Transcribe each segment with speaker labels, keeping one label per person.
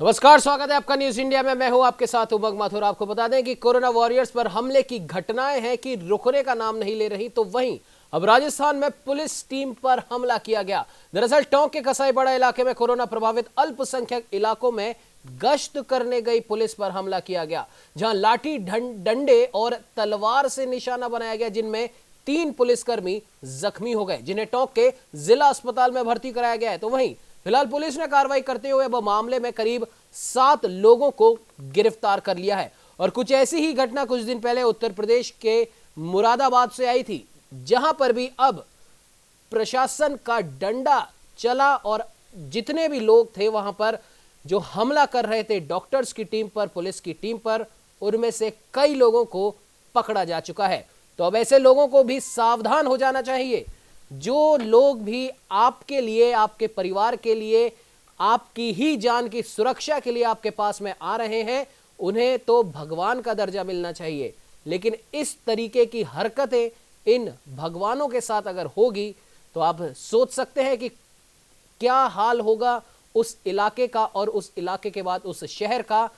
Speaker 1: नमस्कार, स्वागत है आपका न्यूज इंडिया में। मैं हूं आपके साथ उमंग माथुर। आपको बता दें कि कोरोना वॉरियर्स पर हमले की घटनाएं हैं कि रुकने का नाम नहीं ले रही। तो वहीं अब राजस्थान में पुलिस टीम पर हमला किया गया। दरअसल टोंक के कसाईपाड़ा इलाके में कोरोना प्रभावित अल्पसंख्यक इलाकों में गश्त करने गई पुलिस पर हमला किया गया, जहां लाठी डंडे और तलवार से निशाना बनाया गया, जिनमें 3 पुलिसकर्मी जख्मी हो गए, जिन्हें टोंक के जिला अस्पताल में भर्ती कराया गया है। तो वहीं फिलहाल पुलिस ने कार्रवाई करते हुए अब मामले में करीब 7 लोगों को गिरफ्तार कर लिया है। और कुछ ऐसी ही घटना कुछ दिन पहले उत्तर प्रदेश के मुरादाबाद से आई थी, जहां पर भी अब प्रशासन का डंडा चला और जितने भी लोग थे वहां पर जो हमला कर रहे थे डॉक्टर्स की टीम पर, पुलिस की टीम पर, उनमें से कई लोगों को पकड़ा जा चुका है। तो अब ऐसे लोगों को भी सावधान हो जाना चाहिए। जो लोग भी आपके लिए, आपके परिवार के लिए, आपकी ही जान की सुरक्षा के लिए आपके पास में आ रहे हैं, उन्हें तो भगवान का दर्जा मिलना चाहिए। लेकिन इस तरीके की हरकतें इन भगवानों के साथ अगर होगी तो आप सोच सकते हैं कि क्या हाल होगा उस इलाके का और उस इलाके के बाद उस शहर का।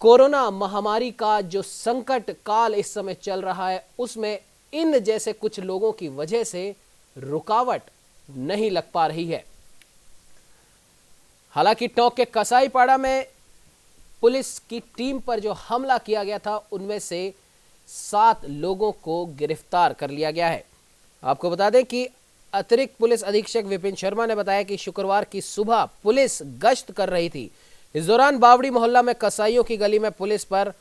Speaker 1: कोरोना महामारी का जो संकट काल इस समय चल रहा है, उसमें इन जैसे कुछ लोगों की वजह से रुकावट नहीं लग पा रही है। हालांकि टोंक के कसाईपाड़ा में पुलिस की टीम पर जो हमला किया गया था, उनमें से 7 लोगों को गिरफ्तार कर लिया गया है। आपको बता दें कि अतिरिक्त पुलिस अधीक्षक विपिन शर्मा ने बताया कि शुक्रवार की सुबह पुलिस गश्त कर रही थी। इस दौरान बावड़ी मोहल्ला में कसाईयों की गली में पुलिस पर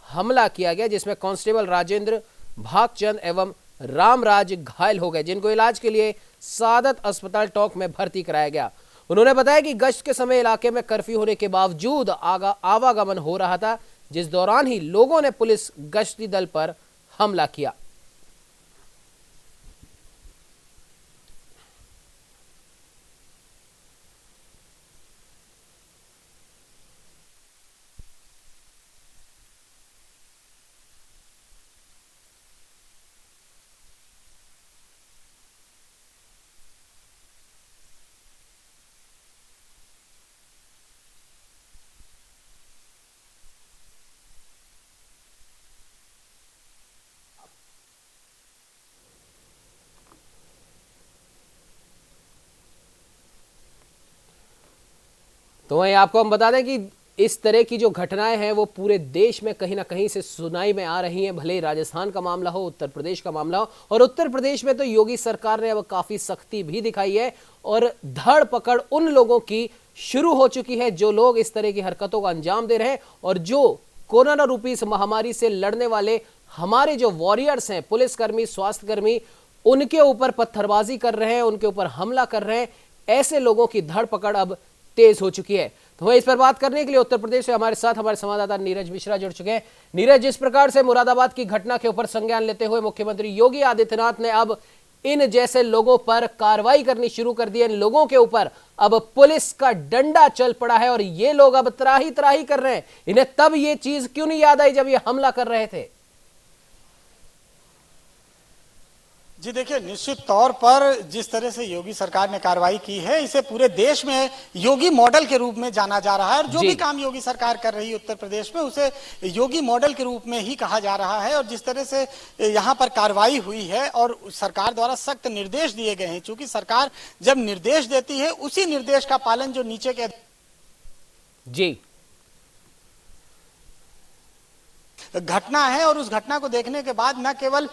Speaker 1: हमला किया गया, जिसमें कांस्टेबल राजेंद्र, भागचंद एवं रामराज घायल हो गए, जिनको इलाज के लिए सादत अस्पताल टोंक में भर्ती कराया गया। उन्होंने बताया कि गश्त के समय इलाके में कर्फ्यू होने के बावजूद आवागमन हो रहा था, जिस दौरान ही लोगों ने पुलिस गश्ती दल पर हमला किया। तो वहीं आपको हम बता दें कि इस तरह की जो घटनाएं हैं वो पूरे देश में कहीं ना कहीं से सुनाई में आ रही हैं। भले ही राजस्थान का मामला हो, उत्तर प्रदेश का मामला हो, और उत्तर प्रदेश में तो योगी सरकार ने अब काफी सख्ती भी दिखाई है और धड़ पकड़ उन लोगों की शुरू हो चुकी है जो लोग इस तरह की हरकतों को अंजाम दे रहे हैं। और जो कोरोना रूपी इस महामारी से लड़ने वाले हमारे जो वॉरियर्स हैं, पुलिसकर्मी, स्वास्थ्यकर्मी, उनके ऊपर पत्थरबाजी कर रहे हैं, उनके ऊपर हमला कर रहे हैं, ऐसे लोगों की धरपकड़ अब तेज हो चुकी है। तो वह इस पर बात करने के लिए उत्तर प्रदेश से हमारे साथ हमारे संवाददाता नीरज मिश्रा जुड़ चुके हैं। नीरज, जिस प्रकार से मुरादाबाद की घटना के ऊपर संज्ञान लेते हुए मुख्यमंत्री योगी आदित्यनाथ ने अब इन जैसे लोगों पर कार्रवाई करनी शुरू कर दी है, इन लोगों के ऊपर अब पुलिस का डंडा चल पड़ा है और ये लोग अब त्राही त्राही कर रहे हैं, इन्हें तब ये चीज क्यों नहीं याद आई जब ये हमला कर रहे थे?
Speaker 2: जी देखिए, निश्चित तौर पर जिस तरह से योगी सरकार ने कार्रवाई की है, इसे पूरे देश में योगी मॉडल के रूप में जाना जा रहा है। और जो भी काम योगी सरकार कर रही है उत्तर प्रदेश में, उसे योगी मॉडल के रूप में ही कहा जा रहा है। और जिस तरह से यहाँ पर कार्रवाई हुई है और सरकार द्वारा सख्त निर्देश दिए गए हैं, चूंकि सरकार जब निर्देश देती है उसी निर्देश का पालन जो नीचे के
Speaker 1: जी
Speaker 2: घटना है, और उस घटना को देखने के बाद न केवल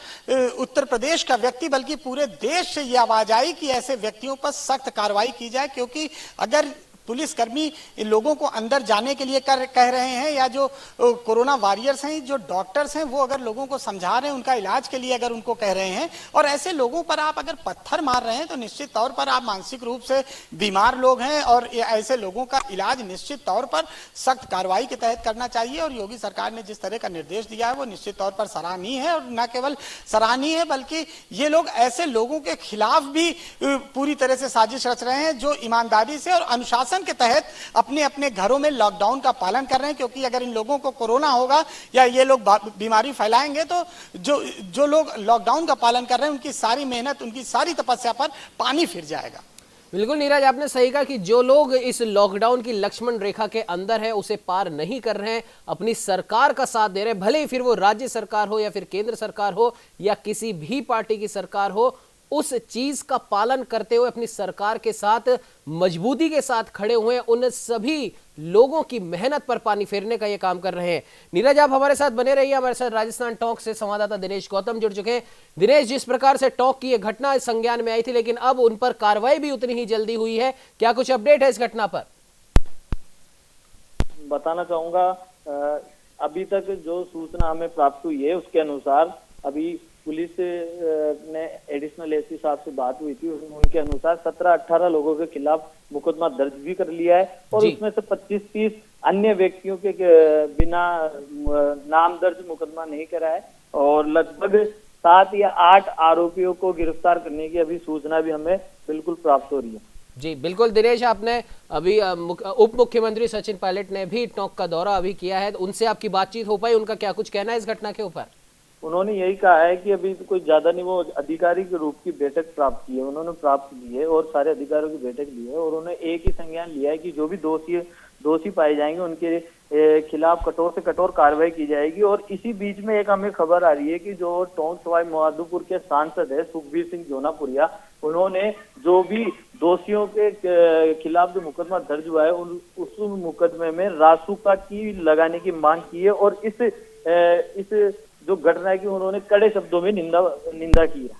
Speaker 2: उत्तर प्रदेश का व्यक्ति बल्कि पूरे देश से ये आवाज आई कि ऐसे व्यक्तियों पर सख्त कार्रवाई की जाए। क्योंकि अगर पुलिसकर्मी लोगों को अंदर जाने के लिए कह रहे हैं, या जो कोरोना वॉरियर्स हैं, जो डॉक्टर्स हैं, वो अगर लोगों को समझा रहे हैं, उनका इलाज के लिए अगर उनको कह रहे हैं, और ऐसे लोगों पर आप अगर पत्थर मार रहे हैं, तो निश्चित तौर पर आप मानसिक रूप से बीमार लोग हैं। और ऐसे लोगों का इलाज निश्चित तौर पर सख्त कार्रवाई के तहत करना चाहिए। और योगी सरकार ने जिस तरह का निर्देश दिया है वो निश्चित तौर पर सराहनीय है। और न केवल सराहनीय है बल्कि ये लोग ऐसे लोगों के खिलाफ भी पूरी तरह से साजिश रच रहे हैं जो ईमानदारी से और अनुशासन के तहत अपने अपने घरों में लॉकडाउन का पालन कर रहे हैं। क्योंकि अगर इन लोगों को कोरोना होगा या ये लोग बीमारी फैलाएंगे, तो जो लोग लॉकडाउन का पालन कर रहे हैं, उनकी सारी मेहनत, उनकी सारी तपस्या पर पानी फिर जाएगा।
Speaker 1: बिल्कुल नीरज, आपने सही कहा कि जो लोग इस लॉकडाउन की लक्ष्मण रेखा के अंदर है, उसे पार नहीं कर रहे हैं, अपनी सरकार का साथ दे रहे हैं, भले ही फिर वो राज्य सरकार हो या फिर केंद्र सरकार हो या किसी भी पार्टी की सरकार हो, उस चीज का पालन करते हुए अपनी सरकार के साथ मजबूती के साथ खड़े हुए हैं, उन सभी लोगों की मेहनत पर पानी फेरने का ये काम कर रहे हैं। नीरज, आप हमारे साथ बने रहिए। हमारे साथ राजस्थान टॉक से संवाददाता दिनेश गौतम जुड़ चुके हैं। दिनेश, जिस प्रकार से टॉक की ये घटना संज्ञान में आई थी, लेकिन अब उन पर कार्रवाई भी उतनी ही जल्दी हुई है, क्या कुछ अपडेट है इस घटना पर?
Speaker 3: बताना चाहूंगा, अभी तक जो सूचना हमें प्राप्त हुई है उसके अनुसार अभी पुलिस ने एडिशनल एसपी साहब से बात हुई थी, उनके अनुसार 17-18 लोगों के खिलाफ मुकदमा दर्ज भी कर लिया है और उसमें से 25-30 अन्य व्यक्तियों के बिना नाम दर्ज मुकदमा नहीं करा है और लगभग 7 या 8 आरोपियों को गिरफ्तार करने की अभी सूचना भी हमें बिल्कुल प्राप्त हो रही है।
Speaker 1: जी बिल्कुल दिनेश, आपने अभी उप मुख्यमंत्री सचिन पायलट ने भी टोंक का दौरा अभी किया है, उनसे आपकी बातचीत हो पाई? उनका क्या कुछ कहना है इस घटना के ऊपर?
Speaker 3: उन्होंने यही कहा है कि अभी तो कोई ज्यादा नहीं, वो अधिकारी के रूप की बैठक प्राप्त की है, उन्होंने प्राप्त की है और सारे अधिकारियों की बैठक ली है और उन्होंने एक ही संज्ञान लिया है कि जो भी दोषी पाए जाएंगे उनके खिलाफ कठोर से कठोर कार्रवाई की जाएगी। और इसी बीच में एक हमें खबर आ रही है कि जो टोंक सवाई माधोपुर के सांसद है सुखबीर सिंह जोनापुरिया, उन्होंने जो भी दोषियों के खिलाफ जो मुकदमा दर्ज हुआ है उस मुकदमे में रासुका की लगाने की मांग की है और इस जो घटना है कि उन्होंने कड़े शब्दों में निंदा की है।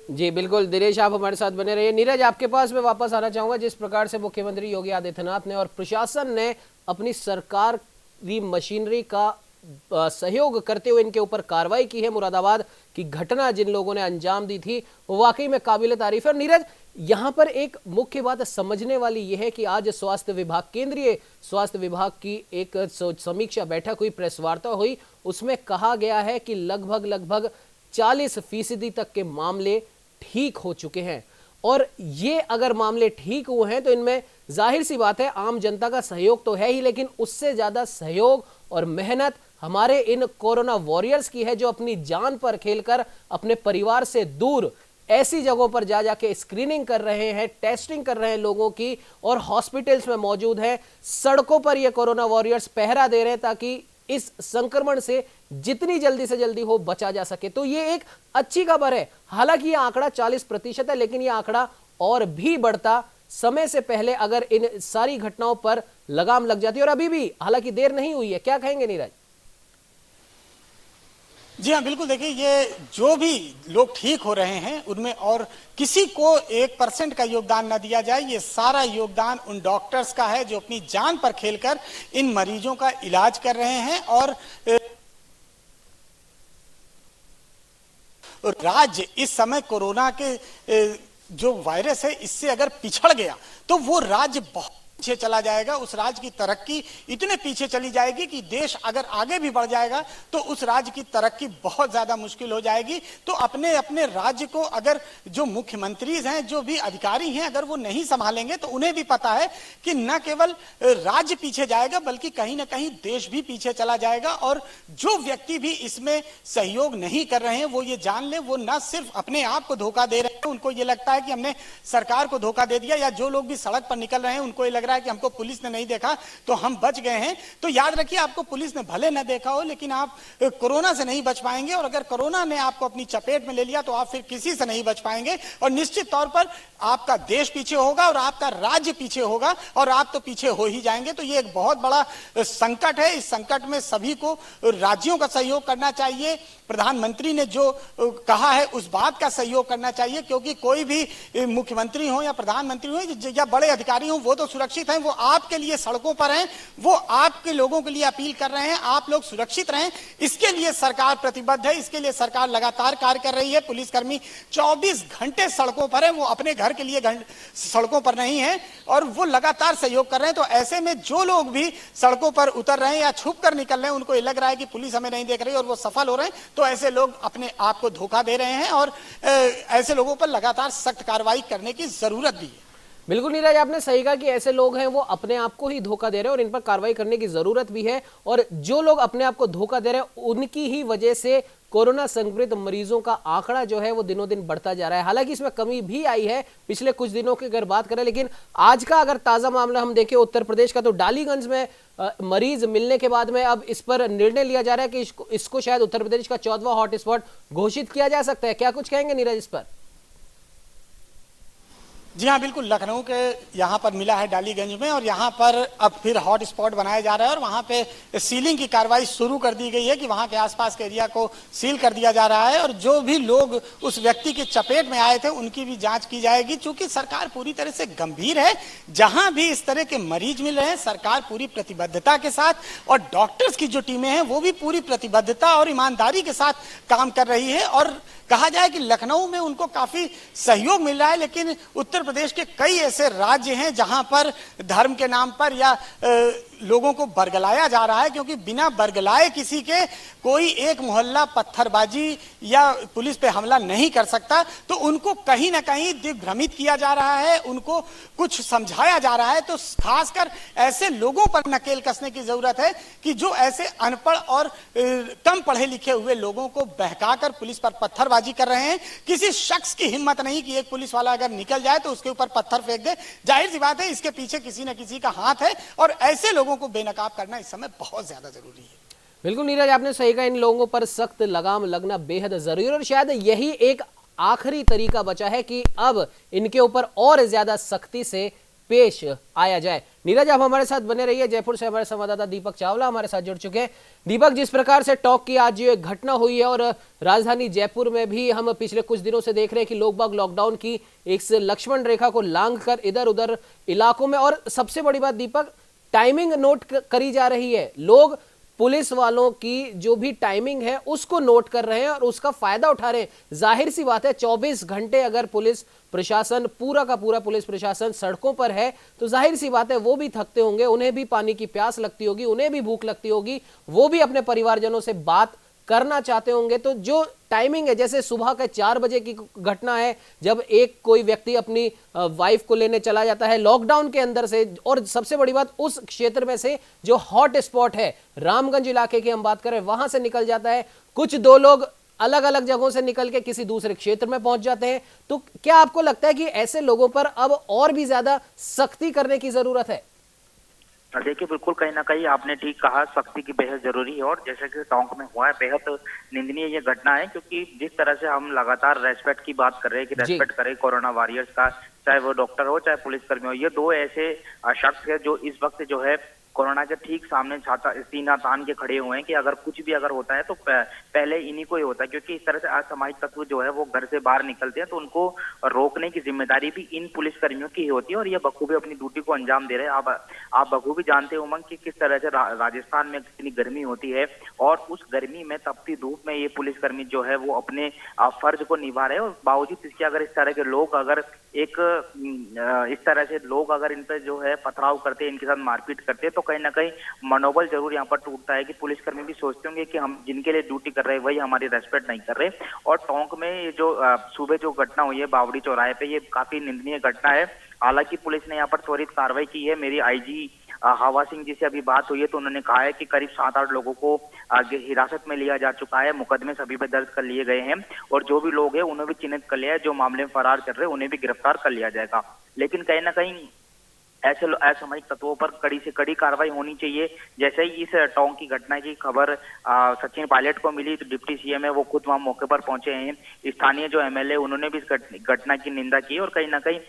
Speaker 1: जी बिल्कुल दिनेश, आप हमारे साथ बने रहिए। नीरज, आपके पास मैं वापस आना चाहूंगा। जिस प्रकार से मुख्यमंत्री योगी आदित्यनाथ ने और प्रशासन ने अपनी सरकारी मशीनरी का सहयोग करते हुए इनके ऊपर कार्रवाई की है, मुरादाबाद की घटना जिन लोगों ने अंजाम दी थी वो वाकई में काबिल तारीफ है। और नीरज, यहां पर एक मुख्य बात समझने वाली यह है कि आज स्वास्थ्य विभाग, केंद्रीय स्वास्थ्य विभाग की एक समीक्षा बैठक हुई, प्रेस वार्ता हुई, उसमें कहा गया है कि लगभग 40% तक के मामले ठीक हो चुके हैं। और ये अगर मामले ठीक हुए हैं तो इनमें जाहिर सी बात है आम जनता का सहयोग तो है ही, लेकिन उससे ज्यादा सहयोग और मेहनत हमारे इन कोरोना वॉरियर्स की है, जो अपनी जान पर खेलकर अपने परिवार से दूर ऐसी जगहों पर जा जाके स्क्रीनिंग कर रहे हैं, टेस्टिंग कर रहे हैं लोगों की, और हॉस्पिटल्स में मौजूद हैं, सड़कों पर ये कोरोना वॉरियर्स पहरा दे रहे हैं ताकि इस संक्रमण से जितनी जल्दी से जल्दी हो बचा जा सके। तो ये एक अच्छी खबर है। हालांकि यह आंकड़ा 40% है, लेकिन यह आंकड़ा और भी बढ़ता समय से पहले अगर इन सारी घटनाओं पर लगाम लग जाती, और अभी भी हालांकि देर नहीं हुई है। क्या कहेंगे नीरज?
Speaker 2: जी हाँ, बिल्कुल। देखिए, ये जो भी लोग ठीक हो रहे हैं उनमें और किसी को 1% का योगदान न दिया जाए। ये सारा योगदान उन डॉक्टर्स का है जो अपनी जान पर खेलकर इन मरीजों का इलाज कर रहे हैं। और राज्य इस समय कोरोना के जो वायरस है इससे अगर पिछड़ गया तो वो राज्य बहुत पीछे चला जाएगा। उस राज्य की तरक्की इतने पीछे चली जाएगी कि देश अगर आगे भी बढ़ जाएगा तो उस राज्य की तरक्की बहुत ज्यादा मुश्किल हो जाएगी। तो अपने अपने राज्य को अगर जो मुख्यमंत्री हैं, जो भी अधिकारी हैं, अगर वो नहीं संभालेंगे तो उन्हें भी पता है कि न केवल राज्य पीछे जाएगा बल्कि कहीं ना कहीं देश भी पीछे चला जाएगा। और जो व्यक्ति भी इसमें सहयोग नहीं कर रहे हैं वो ये जान ले, वो न सिर्फ अपने आप को धोखा दे रहे हैं, उनको ये लगता है कि हमने सरकार को धोखा दे दिया, या जो लोग भी सड़क पर निकल रहे हैं उनको ये लग रहा है कि हमको पुलिस ने नहीं देखा तो हम बच गए हैं। तो याद रखिए, आपको पुलिस ने भले न देखा हो लेकिन आप कोरोना से नहीं बच पाएंगे, और अगर कोरोना ने आपको अपनी चपेट में ले लिया तो आप फिर किसी से नहीं बच पाएंगे। और निश्चित तौर पर आपका देश पीछे होगा और आपका राज्य पीछे होगा और आप तो पीछे हो ही जाएंगे। तो ये एक बहुत बड़ा संकट है। इस संकट में सभी को राज्यों का सहयोग करना चाहिए। प्रधानमंत्री ने जो कहा है उस बात का सहयोग करना चाहिए, क्योंकि कोई भी मुख्यमंत्री हो या प्रधानमंत्री हो या बड़े अधिकारी हो वो तो सुरक्षित हैं, वो आपके लिए सड़कों पर हैं, वो आपके लोगों के लिए अपील कर रहे हैं आप लोग सुरक्षित रहें। इसके लिए सरकार प्रतिबद्ध है, इसके लिए सरकार लगातार कार्य कर रही है। पुलिसकर्मी 24 घंटे सड़कों पर है, वो अपने घर के लिए सड़कों पर नहीं है और वो लगातार सहयोग कर रहे हैं। तो ऐसे में जो लोग भी सड़कों पर उतर रहे हैं या छुप कर निकल रहे हैं, उनको ये लग रहा है कि पुलिस हमें नहीं देख रही और वो सफल हो रहे हैं, तो ऐसे लोग अपने आप को धोखा दे रहे हैं और ऐसे लोगों पर लगातार सख्त कार्रवाई करने की जरूरत भी है।
Speaker 1: बिल्कुल नीरज, आपने सही कहा कि ऐसे लोग हैं वो अपने आप को ही धोखा दे रहे हैं और इन पर कार्रवाई करने की जरूरत भी है। और जो लोग अपने आप को धोखा दे रहे हैं उनकी ही वजह से कोरोना संक्रमित मरीजों का आंकड़ा जो है वो दिनों दिन बढ़ता जा रहा है। हालांकि इसमें कमी भी आई है पिछले कुछ दिनों की अगर बात करें, लेकिन आज का अगर ताजा मामला हम देखें उत्तर प्रदेश का, तो डालीगंज में मरीज मिलने के बाद में अब इस पर निर्णय लिया जा रहा है कि इसको शायद उत्तर प्रदेश का 14वां हॉटस्पॉट घोषित किया जा सकता है। क्या कुछ कहेंगे नीरज इस पर?
Speaker 2: जी हाँ, बिल्कुल। लखनऊ के यहाँ पर मिला है डालीगंज में, और यहाँ पर अब फिर हॉट स्पॉट बनाया जा रहा है और वहाँ पे सीलिंग की कार्रवाई शुरू कर दी गई है कि वहाँ के आसपास के एरिया को सील कर दिया जा रहा है और जो भी लोग उस व्यक्ति की चपेट में आए थे उनकी भी जांच की जाएगी। चूंकि सरकार पूरी तरह से गंभीर है, जहां भी इस तरह के मरीज मिल रहे हैं सरकार पूरी प्रतिबद्धता के साथ, और डॉक्टर्स की जो टीमें हैं वो भी पूरी प्रतिबद्धता और ईमानदारी के साथ काम कर रही है। और कहा जाए कि लखनऊ में उनको काफी सहयोग मिल रहा है, लेकिन उत्तर प्रदेश के कई ऐसे राज्य हैं जहां पर धर्म के नाम पर या लोगों को बरगलाया जा रहा है, क्योंकि बिना बरगलाए किसी के कोई एक मोहल्ला पत्थरबाजी या पुलिस पे हमला नहीं कर सकता। तो उनको कहीं ना कहीं दिग्भ्रमित किया जा रहा है, उनको कुछ समझाया जा रहा है। तो खासकर ऐसे लोगों पर नकेल कसने की जरूरत है कि जो ऐसे अनपढ़ और कम पढ़े लिखे हुए लोगों को बहकाकर पुलिस पर पत्थरबाजी कर रहे हैं। किसी शख्स की हिम्मत नहीं कि एक पुलिस वाला अगर निकल जाए तो उसके ऊपर पत्थर फेंक दे। जाहिर सी बात है इसके पीछे किसी न किसी का हाथ है, और ऐसे लोगों को बेनकाब करना इस समय बहुत ज्यादा जरूरी है।
Speaker 1: बिल्कुल नीरज, आपने सही कहा, इन लोगों पर सख्त लगाम लगना बेहद जरूरी है और शायद यही एक आखिरी तरीका बचा है कि अब इनके ऊपर और ज्यादा सख्ती से पेश आया जाए। नीरज, आप हमारे साथ बने रहिए। जयपुर से हमारे संवाददाता दीपक चावला हमारे साथ जुड़ चुके हैं। दीपक, जिस प्रकार से टॉक की आज ये घटना हुई है और राजधानी जयपुर में भी हम पिछले कुछ दिनों से देख रहे हैं कि लोग बाग लॉकडाउन की एक लक्ष्मण रेखा को लांघ कर इधर उधर इलाकों में, और सबसे बड़ी बात दीपक, टाइमिंग नोट करी जा रही है। लोग पुलिस वालों की जो भी टाइमिंग है उसको नोट कर रहे हैं और उसका फायदा उठा रहे हैं। जाहिर सी बात है 24 घंटे अगर पुलिस प्रशासन, पूरा का पूरा पुलिस प्रशासन सड़कों पर है तो जाहिर सी बात है वो भी थकते होंगे, उन्हें भी पानी की प्यास लगती होगी, उन्हें भी भूख लगती होगी, वो भी अपने परिवारजनों से बात करना चाहते होंगे। तो जो टाइमिंग है, जैसे सुबह के 4 बजे की घटना है जब एक कोई व्यक्ति अपनी वाइफ को लेने चला जाता है लॉकडाउन के अंदर से, और सबसे बड़ी बात उस क्षेत्र में से जो हॉट स्पॉट है रामगंज इलाके की हम बात करें, वहां से निकल जाता है कुछ 2 लोग अलग अलग जगहों से निकल के किसी दूसरे क्षेत्र में पहुंच जाते हैं। तो क्या आपको लगता है कि ऐसे लोगों पर अब और भी ज्यादा सख्ती करने की जरूरत है?
Speaker 4: देखिए, बिल्कुल कहीं ना कहीं आपने ठीक कहा, सख्ती की बेहद जरूरी है। और जैसे कि टोंक में हुआ है, बेहद निंदनीय ये घटना है, क्योंकि जिस तरह से हम लगातार रेस्पेक्ट की बात कर रहे हैं कि रेस्पेक्ट करें कोरोना वॉरियर्स का, चाहे वो डॉक्टर हो चाहे पुलिसकर्मी हो, ये 2 ऐसे शख्स है जो इस वक्त जो है कोरोना के ठीक सामने सीना तान के खड़े हुए हैं कि अगर कुछ भी अगर होता है तो पहले इन्हीं को ही होता है। क्योंकि इस तरह से असामाजिक तत्व जो है वो घर से बाहर निकलते हैं तो उनको रोकने की जिम्मेदारी भी इन पुलिसकर्मियों की ही होती है और ये बखूबी अपनी ड्यूटी को अंजाम दे रहे हैं। आप बखूबी जानते हो उमंग कि किस तरह से राजस्थान में कितनी गर्मी होती है और उस गर्मी में तपती धूप में ये पुलिसकर्मी जो है वो अपने फर्ज को निभा रहे हैं। और बावजूद इसके अगर इस तरह के लोग अगर इस तरह से लोग अगर इन पर जो है पथराव करते हैं, इनके साथ मारपीट करते हैं, तो कहीं ना कहीं मनोबल जरूर यहाँ पर टूटता है कि पुलिसकर्मी भी सोचते होंगे कि हम जिनके लिए ड्यूटी कर रहे हैं वही हमारी रेस्पेक्ट नहीं कर रहे। और टोंक में ये जो सुबह जो घटना हुई है बावड़ी चौराहे पे, ये काफी निंदनीय घटना है। हालांकि पुलिस ने यहाँ पर त्वरित कार्रवाई की है। मेरी आईजी हवा सिंह जी से अभी बात हुई है तो उन्होंने कहा है कि करीब 7-8 लोगों को हिरासत में लिया जा चुका है, मुकदमे सभी पे दर्ज कर लिए गए हैं और जो भी लोग हैं उन्हें भी चिन्हित कर लिया है, जो मामले में फरार कर रहे हैं उन्हें भी गिरफ्तार कर लिया जाएगा। लेकिन कहीं ना कहीं ऐसे असामाजिक तत्वों पर कड़ी से कड़ी कार्रवाई होनी चाहिए। जैसे ही इस टोंक की घटना की खबर सचिन पायलट को मिली तो डिप्टी सीएम है वो खुद वहां मौके पर पहुंचे हैं। स्थानीय जो एमएलए उन्होंने भी इस घटना की निंदा की और कहीं ना कहीं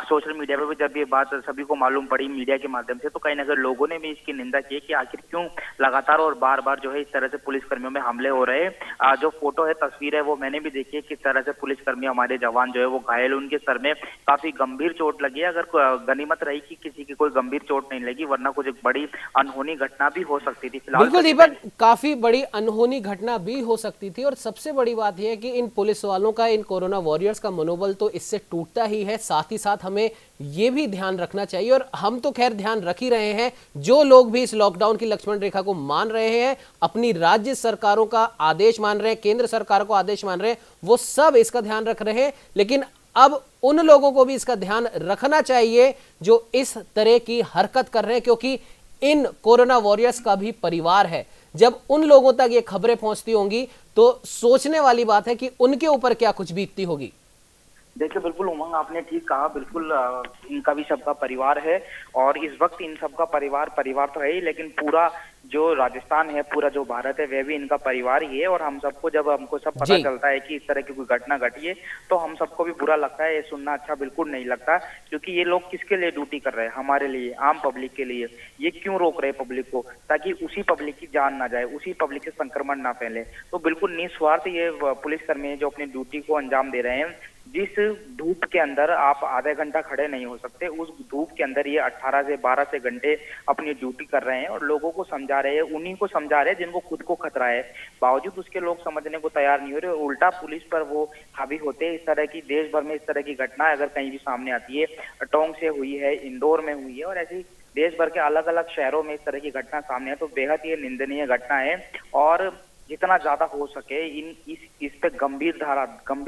Speaker 4: सोशल मीडिया पर भी जब ये बात सभी को मालूम पड़ी मीडिया के माध्यम से, तो कहीं ना कहीं लोगों ने भी इसकी निंदा की कि आखिर क्यों लगातार और बार बार जो है इस तरह से पुलिसकर्मियों में हमले हो रहे हैं। जो फोटो है, तस्वीर है, वो मैंने भी देखी है किस तरह से पुलिसकर्मी हमारे जवान जो है वो घायल, उनके सर में काफी गंभीर चोट लगी है। अगर गनीमत रही कि किसी की कोई गंभीर चोट नहीं लगी, वरना कुछ एक बड़ी अनहोनी घटना भी हो सकती थी।
Speaker 1: बिल्कुल दीपक, काफी बड़ी अनहोनी घटना भी हो सकती थी और सबसे बड़ी बात यह है कि इन पुलिस वालों का, इन कोरोना वॉरियर्स का मनोबल तो इससे टूटता ही है। साथ ही साथ हमें ये भी ध्यान रखना चाहिए और हम तो खैर ध्यान रख ही रहे हैं, जो लोग भी इस लॉकडाउन की लक्ष्मण रेखा को मान रहे हैं, अपनी राज्य सरकारों का आदेश मान रहे हैं, केंद्र सरकार को आदेश मान रहे हैं, वो सब इसका ध्यान रख रहे हैं। लेकिन अब उन लोगों को भी इसका ध्यान रखना चाहिए जो इस तरह की हरकत कर रहे हैं, क्योंकि इन कोरोना वॉरियर्स का भी परिवार है। जब उन लोगों तक ये खबरें पहुंचती होंगी तो सोचने वाली बात है कि उनके ऊपर क्या कुछ बीतती होगी।
Speaker 4: देखिए बिल्कुल उमंग, आपने ठीक कहा। बिल्कुल इनका भी सबका परिवार है और इस वक्त इन सबका परिवार तो है ही, लेकिन पूरा जो राजस्थान है, पूरा जो भारत है, वह भी इनका परिवार ही है। और हम सबको जब हमको सब पता चलता है कि इस तरह की कोई घटना घटी है तो हम सबको भी बुरा लगता है। ये सुनना अच्छा बिल्कुल नहीं लगता, क्योंकि ये लोग किसके लिए ड्यूटी कर रहे हैं? हमारे लिए, आम पब्लिक के लिए। ये क्यों रोक रहे हैं पब्लिक को? ताकि उसी पब्लिक की जान ना जाए, उसी पब्लिक से संक्रमण ना फैले। तो बिल्कुल निस्वार्थ ये पुलिसकर्मी है जो अपनी ड्यूटी को अंजाम दे रहे हैं। जिस धूप के अंदर आप आधा घंटा खड़े नहीं हो सकते, उस धूप के अंदर ये 18 से 12 घंटे अपनी ड्यूटी कर रहे हैं और लोगों को समझा रहे हैं। उन्हीं को समझा रहे हैं जिनको खुद को खतरा है, बावजूद उसके लोग समझने को तैयार नहीं हो रहे। उल्टा पुलिस पर वो हावी होते हैं। इस तरह की देश भर में इस तरह की घटना अगर कहीं भी सामने आती है, टोंक से हुई है, इंदौर में हुई है और ऐसी देश भर के अलग अलग शहरों में इस तरह की घटना सामने है, तो बेहद ये निंदनीय घटना है। और जितना ज्यादा हो सके इस पे गंभीर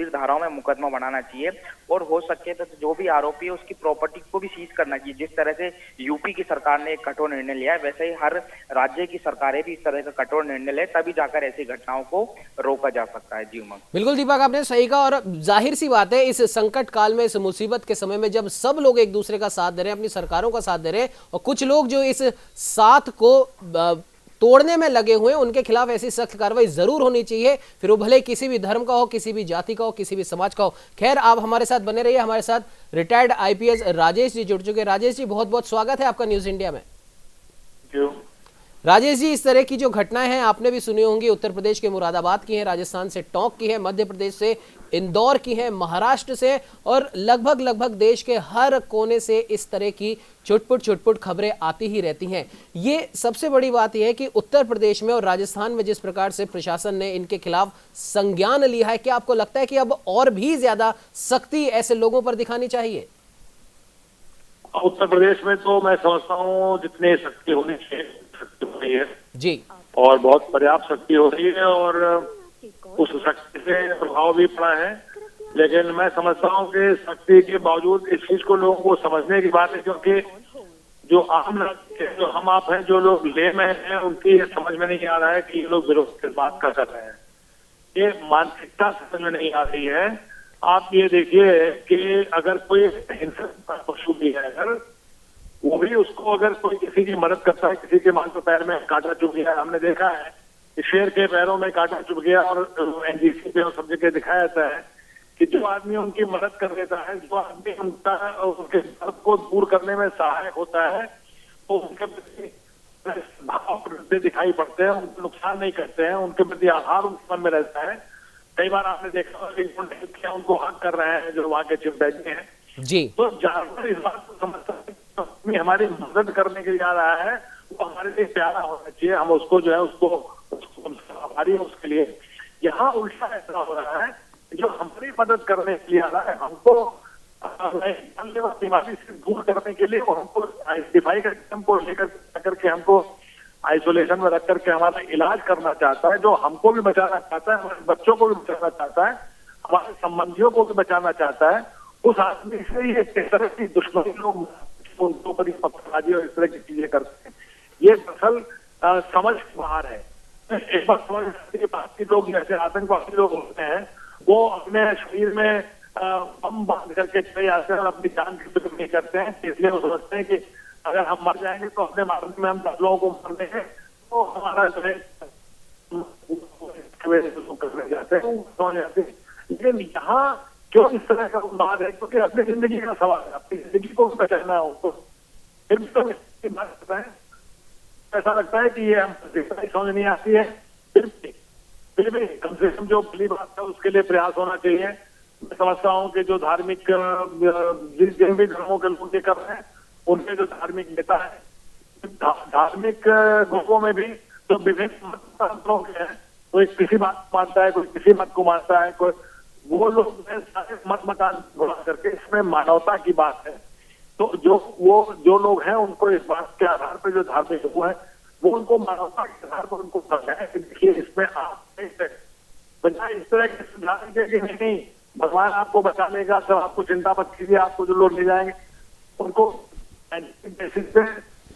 Speaker 4: धाराओं में मुकदमा बनाना चाहिए और हो सके तो जो भी आरोपी है उसकी प्रॉपर्टी को भी सीज करना चाहिए। जिस तरह से यूपी की सरकार ने एक कठोर निर्णय लिया है, वैसे ही हर राज्य की सरकारें भी इस तरह का कठोर निर्णय ले, तभी जाकर ऐसी घटनाओं को रोका जा सकता है। जी उमंग,
Speaker 1: बिल्कुल दीपक, आपने सही कहा। और जाहिर सी बात है, इस संकट काल में, इस मुसीबत के समय में जब सब लोग एक दूसरे का साथ दे रहे हैं, अपनी सरकारों का साथ दे रहे हैं, और कुछ लोग जो इस साथ को तोड़ने में लगे हुए हैं, उनके खिलाफ ऐसी सख्त कार्रवाई जरूर होनी चाहिए, फिर वो भले किसी भी धर्म का हो, किसी भी जाति का हो, किसी भी समाज का हो। खैर, आप हमारे साथ बने रहिए। हमारे साथ रिटायर्ड आईपीएस राजेश जी जुड़ चुके। राजेश जी, बहुत बहुत स्वागत है आपका न्यूज इंडिया में। राजेश जी, इस तरह की जो घटनाएं हैं आपने भी सुनी होंगी। उत्तर प्रदेश के मुरादाबाद की है, राजस्थान से टोंक की है, मध्य प्रदेश से इंदौर की है, महाराष्ट्र से, और लगभग देश के हर कोने से इस तरह की छुटपुट खबरें आती ही रहती हैं। ये सबसे बड़ी बात यह है कि उत्तर प्रदेश में और राजस्थान में जिस प्रकार से प्रशासन ने इनके खिलाफ संज्ञान लिया है, क्या आपको लगता है कि अब और भी ज्यादा सख्ती ऐसे लोगों पर दिखानी चाहिए?
Speaker 5: उत्तर प्रदेश में तो मैं समझता हूँ जितनी सख्ती होनी चाहिए सख्ती हो रही है
Speaker 1: जी,
Speaker 5: और बहुत पर्याप्त सख्ती हो रही है और उस सख्ती से प्रभाव भी पड़ा है। लेकिन मैं समझता हूँ कि सख्ती के बावजूद इस चीज को लोगों को समझने की बात है, क्योंकि जो आम नागरिक है, जो हम आप हैं, जो लोग ले में हैं, उनकी ये समझ में नहीं आ रहा है कि ये लोग विरोध किस बात का कर रहे हैं। ये मानसिकता समझ में नहीं आ रही है। आप ये देखिए कि अगर कोई हिंसक पशु भी है, अगर वो भी उसको अगर कोई किसी की मदद करता है, किसी के मांग पे पैर में कांटा चुभ गया, हमने देखा है कि शेर के पैरों में कांटा चुभ गया और एनजीसी पे और सब जगह दिखाया जाता है कि जो आदमी उनकी मदद कर देता है, जो आदमी उनके दर्द को दूर करने में सहायक होता है, तो उनके प्रति भाव दिखाई पड़ते हैं, उनको नुकसान नहीं करते हैं, उनके प्रति आधार उनके मन में रहता है। कई बार आपने देखा उनको हक कर रहे हैं जो वहाँ के चिंपैंजी हैं
Speaker 1: जी,
Speaker 5: तो जानवर इस बात को समझता है कि हमारी मदद करने के लिए आ रहा है, वो हमारे लिए प्यारा होना चाहिए, हम उसको जो है उसको आभारी है उसके लिए। यहाँ उल्टा ऐसा हो रहा है, जो हमारी मदद करने के लिए आ रहा है, हमको बीमारी से दूर करने के लिए हमको आइडेंटिफाई करके हमको लेकर करके हमको आइसोलेशन में रख करके हमारा इलाज करना चाहता है, जो हमको भी बचाना चाहता है, हमारे बच्चों को भी बचाना चाहता है, हमारे संबंधियों को भी बचाना चाहता है, उस आदमी से ये इस तरह की दुश्मनी लोग उनके ऊपर पत्थरबाजी और इस तरह की चीजें करते हैं। ये दरअसल समझ बाहर है। एक बात समझ की बात की, लोग जैसे आतंकवादी लोग होते हैं, वो अपने शरीर में बम बांध करके चले जाते हैं और अपनी जान की फिक्र नहीं करते हैं, इसलिए वो समझते हैं कि अगर हम मर जाएंगे तो अपने मारने में हम 10 लोगों को मार देंगे, तो हमारा जो है करने जाते हैं, समझ जाते हैं। लेकिन यहाँ क्यों इस तरह का बात है? क्योंकि अपनी जिंदगी का सवाल है, अपनी जिंदगी को भी बचाना है उनको। फिर भी तो बात करता है, ऐसा लगता है कि ये हम समझ नहीं आती है। फिर भी कम से कम जो पहली बात है उसके लिए प्रयास होना चाहिए। मैं समझता हूँ कि जो धार्मिक जिन भी धर्मों के लोग ये कर रहे हैं, उनके जो धार्मिक नेता है, धार्मिक ग्रुपों में भी जो विभिन्न मत के हैं, कोई किसी बात को मानता है, कोई किसी मत को मानता है, कोई वो लोग सारे मत मकान घुमा करके, इसमें मानवता की बात है। तो जो लोग हैं उनको इस बात के आधार पर जो धार्मिक वो है, वो उनको मानवता के आधार पर उनको समझाएं कि देखिए इसमें आप बजाय इस तरह के सुझाव के नहीं भगवान आपको बचा लेगा, सब आपको चिंता मत कीजिए, आपको जो लोग ले जाएंगे उनको बेसिस पे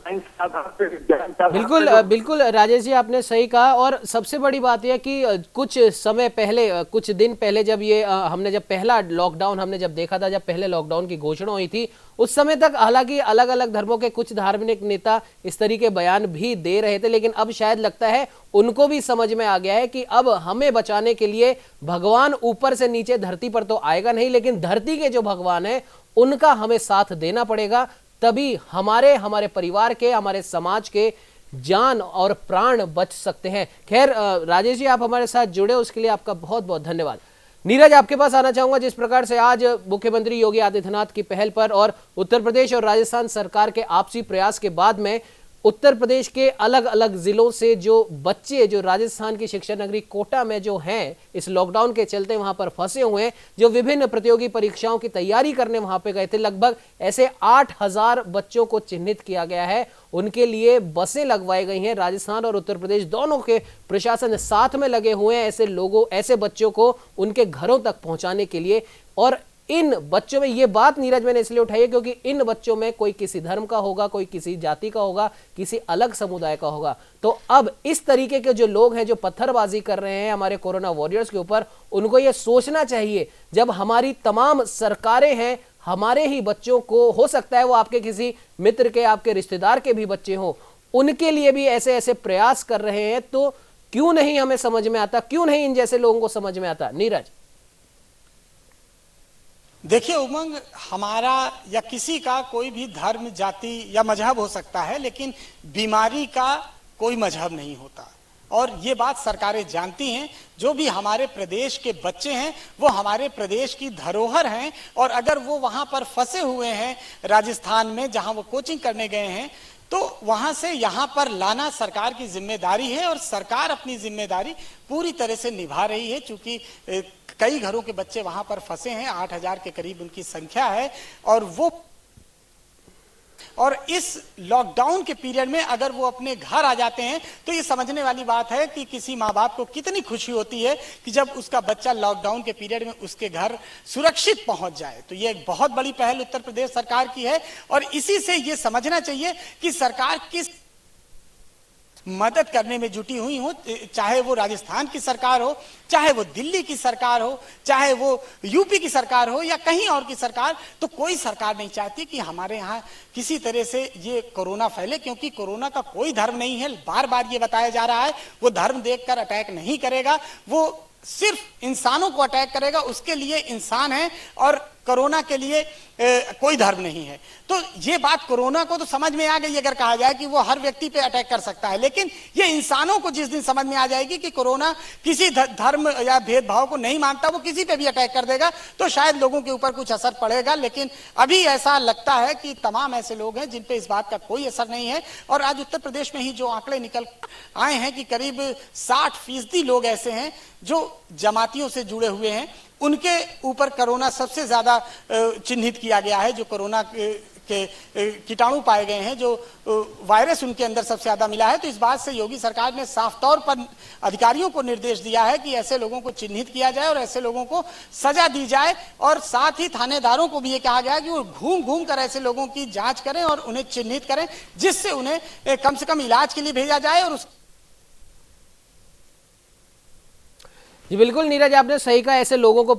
Speaker 5: साइंस के आधार पे, विज्ञान के आधार पे
Speaker 1: बिल्कुल
Speaker 5: जो
Speaker 1: बिल्कुल राजेश जी, आपने सही कहा। और सबसे बड़ी बात यह कि कुछ समय पहले, कुछ दिन पहले जब ये हमने जब पहला लॉकडाउन हमने जब देखा था, जब पहले लॉकडाउन की घोषणा हुई थी, उस समय तक हालांकि अलग अलग धर्मों के कुछ धार्मिक नेता इस तरीके बयान भी दे रहे थे, लेकिन अब शायद लगता है उनको भी समझ में आ गया है कि अब हमें बचाने के लिए भगवान ऊपर से नीचे धरती पर तो आएगा नहीं, लेकिन धरती के जो भगवान है उनका हमें साथ देना पड़ेगा, तभी हमारे परिवार के, हमारे समाज के जान और प्राण बच सकते हैं। खैर राजेश जी, आप हमारे साथ जुड़े उसके लिए आपका बहुत बहुत धन्यवाद। नीरज, आपके पास आना चाहूंगा। जिस प्रकार से आज मुख्यमंत्री योगी आदित्यनाथ की पहल पर और उत्तर प्रदेश और राजस्थान सरकार के आपसी प्रयास के बाद में उत्तर प्रदेश के अलग अलग जिलों से जो बच्चे जो राजस्थान की शिक्षा नगरी कोटा में जो हैं, इस लॉकडाउन के चलते वहां पर फंसे हुए हैं, जो विभिन्न प्रतियोगी परीक्षाओं की तैयारी करने वहां पे गए थे, लगभग ऐसे 8000 बच्चों को चिन्हित किया गया है। उनके लिए बसें लगवाई गई हैं। राजस्थान और उत्तर प्रदेश दोनों के प्रशासन साथ में लगे हुए हैं ऐसे लोगों, ऐसे बच्चों को उनके घरों तक पहुंचाने के लिए। और इन बच्चों में ये बात नीरज मैंने इसलिए उठाई है क्योंकि इन बच्चों में कोई किसी धर्म का होगा, कोई किसी जाति का होगा, किसी अलग समुदाय का होगा। तो अब इस तरीके के जो लोग हैं जो पत्थरबाजी कर रहे हैं हमारे कोरोना वॉरियर्स के ऊपर, उनको ये सोचना चाहिए, जब हमारी तमाम सरकारें हैं, हमारे ही बच्चों को, हो सकता है वो आपके किसी मित्र के, आपके रिश्तेदार के भी बच्चे हों, उनके लिए भी ऐसे ऐसे प्रयास कर रहे हैं, तो क्यों नहीं हमें समझ में आता, क्यों नहीं इन जैसे लोगों को समझ में आता? नीरज,
Speaker 2: देखिए उमंग, हमारा या किसी का कोई भी धर्म, जाति या मजहब हो सकता है, लेकिन बीमारी का कोई मजहब नहीं होता और ये बात सरकारें जानती हैं। जो भी हमारे प्रदेश के बच्चे हैं वो हमारे प्रदेश की धरोहर हैं और अगर वो वहां पर फंसे हुए हैं राजस्थान में, जहां वो कोचिंग करने गए हैं, तो वहां से यहां पर लाना सरकार की जिम्मेदारी है और सरकार अपनी जिम्मेदारी पूरी तरह से निभा रही है। चूंकि कई घरों के बच्चे वहां पर फंसे हैं, 8000 के करीब उनकी संख्या है और इस लॉकडाउन के पीरियड में अगर वो अपने घर आ जाते हैं तो ये समझने वाली बात है कि किसी माँ बाप को कितनी खुशी होती है कि जब उसका बच्चा लॉकडाउन के पीरियड में उसके घर सुरक्षित पहुंच जाए। तो ये एक बहुत बड़ी पहल उत्तर प्रदेश सरकार की है और इसी से ये समझना चाहिए कि सरकार किस मदद करने में जुटी हुई हो, चाहे वो राजस्थान की सरकार हो, चाहे वो दिल्ली की सरकार हो, चाहे वो यूपी की सरकार हो या कहीं और की सरकार। तो कोई सरकार नहीं चाहती कि हमारे यहाँ किसी तरह से ये कोरोना फैले, क्योंकि कोरोना का कोई धर्म नहीं है। बार बार ये बताया जा रहा है, वो धर्म देखकर अटैक नहीं करेगा, वो सिर्फ इंसानों को अटैक करेगा। उसके लिए इंसान है और कोरोना के लिए कोई धर्म नहीं है। तो ये बात कोरोना को तो समझ में आ गई अगर कहा जाए कि वो हर व्यक्ति पे अटैक कर सकता है, लेकिन ये इंसानों को जिस दिन समझ में आ जाएगी कि कोरोना किसी धर्म या भेदभाव को नहीं मानता, वो किसी पे भी अटैक कर देगा, तो शायद लोगों के ऊपर कुछ असर पड़ेगा। लेकिन अभी ऐसा लगता है कि तमाम ऐसे लोग हैं जिन पे इस बात का कोई असर नहीं है। और आज उत्तर प्रदेश में ही जो आंकड़े निकल आए हैं कि करीब 60% लोग ऐसे हैं जो जमातियों से जुड़े हुए हैं, उनके ऊपर कोरोना सबसे ज्यादा चिन्हित किया गया है। जो कोरोना के कीटाणु पाए गए हैं, जो वायरस उनके अंदर सबसे ज्यादा मिला है। तो इस बात से योगी सरकार ने साफ तौर पर अधिकारियों को निर्देश दिया है कि ऐसे लोगों को चिन्हित किया जाए और ऐसे लोगों को सजा दी जाए। और साथ ही थानेदारों को भी ये कहा गया है कि वो घूम घूम कर ऐसे लोगों की जांच करें और उन्हें चिन्हित करें, जिससे उन्हें कम से कम इलाज के लिए भेजा जाए। और
Speaker 1: जी बिल्कुल नीरज, आपने सही कहा, ऐसे लोगों को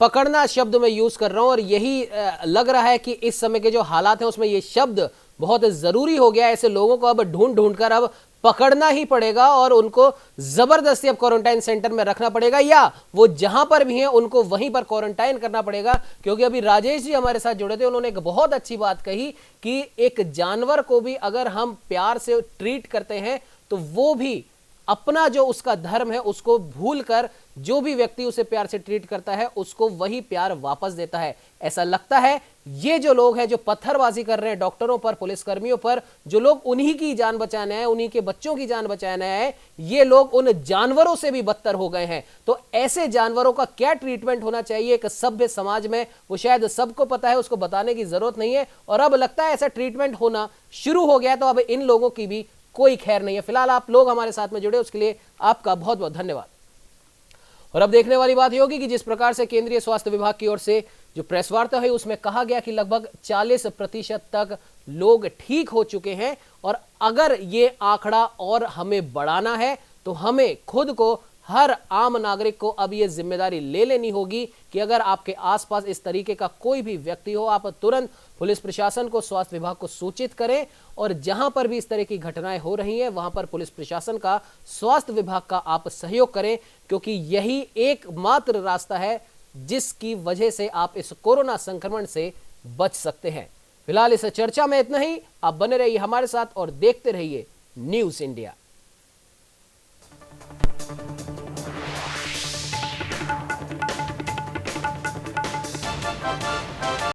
Speaker 1: पकड़ना शब्द मैं यूज कर रहा हूं और यही लग रहा है कि इस समय के जो हालात हैं उसमें ये शब्द बहुत जरूरी हो गया है। ऐसे लोगों को अब ढूंढ कर अब पकड़ना ही पड़ेगा और उनको जबरदस्ती अब क्वारंटाइन सेंटर में रखना पड़ेगा, या वो जहां पर भी हैं उनको वहीं पर क्वारंटाइन करना पड़ेगा। क्योंकि अभी राजेश जी हमारे साथ जुड़े थे, उन्होंने एक बहुत अच्छी बात कही कि एक जानवर को भी अगर हम प्यार से ट्रीट करते हैं तो वो भी अपना जो उसका धर्म है उसको भूलकर जो भी व्यक्ति उसे प्यार से ट्रीट करता है उसको वही प्यार वापस देता है। ऐसा लगता है ये जो लोग हैं जो पत्थरबाजी कर रहे हैं डॉक्टरों पर, पुलिसकर्मियों पर, जो लोग उन्हीं की जान बचाने आए, उन्हीं के बच्चों की जान बचाने आए, ये लोग उन जानवरों से भी बदतर हो गए हैं। तो ऐसे जानवरों का क्या ट्रीटमेंट होना चाहिए एक सभ्य समाज में, वो शायद सबको पता है, उसको बताने की जरूरत नहीं है। और अब लगता है ऐसा ट्रीटमेंट होना शुरू हो गया, तो अब इन लोगों की भी कोई खैर नहीं है। फिलहाल आप लोग हमारे साथ में जुड़े उसके लिए आपका बहुत बहुत धन्यवाद। और अब देखने वाली बात ये होगी कि जिस प्रकार से केंद्रीय स्वास्थ्य विभाग की ओर से जो प्रेस वार्ता हुई उसमें कहा गया कि लगभग 40% तक लोग ठीक हो चुके हैं और अगर ये आंकड़ा और हमें बढ़ाना है तो हमें खुद को, हर आम नागरिक को अब ये जिम्मेदारी ले लेनी होगी कि अगर आपके आसपास इस तरीके का कोई भी व्यक्ति हो, आप तुरंत पुलिस प्रशासन को, स्वास्थ्य विभाग को सूचित करें और जहां पर भी इस तरह की घटनाएं हो रही हैं वहां पर पुलिस प्रशासन का, स्वास्थ्य विभाग का आप सहयोग करें, क्योंकि यही एकमात्र रास्ता है जिसकी वजह से आप इस कोरोना संक्रमण से बच सकते हैं। फिलहाल इस चर्चा में इतना ही। आप बने रहिए हमारे साथ और देखते रहिए न्यूज़ इंडिया।